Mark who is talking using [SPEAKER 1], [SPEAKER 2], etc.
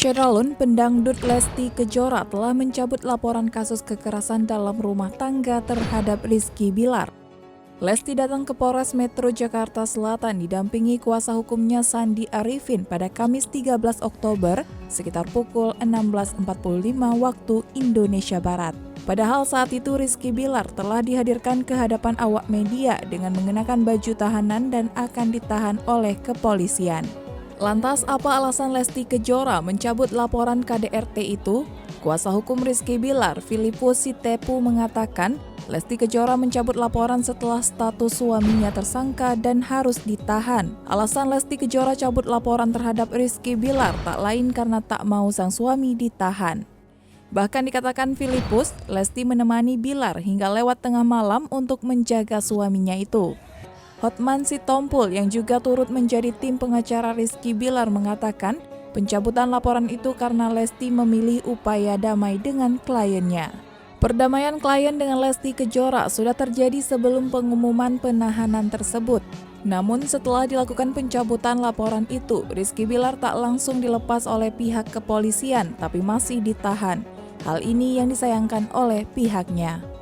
[SPEAKER 1] Sheralun, pendangdut Lesti Kejora telah mencabut laporan kasus kekerasan dalam rumah tangga terhadap Rizky Bilar. Lesti datang ke Polres Metro Jakarta Selatan didampingi kuasa hukumnya Sandi Arifin pada Kamis 13 Oktober sekitar pukul 16.45 waktu Indonesia Barat. Padahal saat itu Rizky Bilar telah dihadirkan ke hadapan awak media dengan mengenakan baju tahanan dan akan ditahan oleh kepolisian. Lantas apa alasan Lesti Kejora mencabut laporan KDRT itu? Kuasa hukum Rizky Bilar, Filipus Sitepu mengatakan, Lesti Kejora mencabut laporan setelah status suaminya tersangka dan harus ditahan. Alasan Lesti Kejora cabut laporan terhadap Rizky Bilar tak lain karena tak mau sang suami ditahan. Bahkan dikatakan Filipus, Lesti menemani Bilar hingga lewat tengah malam untuk menjaga suaminya itu. Hotman Sitompul yang juga turut menjadi tim pengacara Rizky Bilar mengatakan pencabutan laporan itu karena Lesti memilih upaya damai dengan kliennya. Perdamaian klien dengan Lesti Kejora sudah terjadi sebelum pengumuman penahanan tersebut. Namun setelah dilakukan pencabutan laporan itu, Rizky Bilar tak langsung dilepas oleh pihak kepolisian tapi masih ditahan. Hal ini yang disayangkan oleh pihaknya.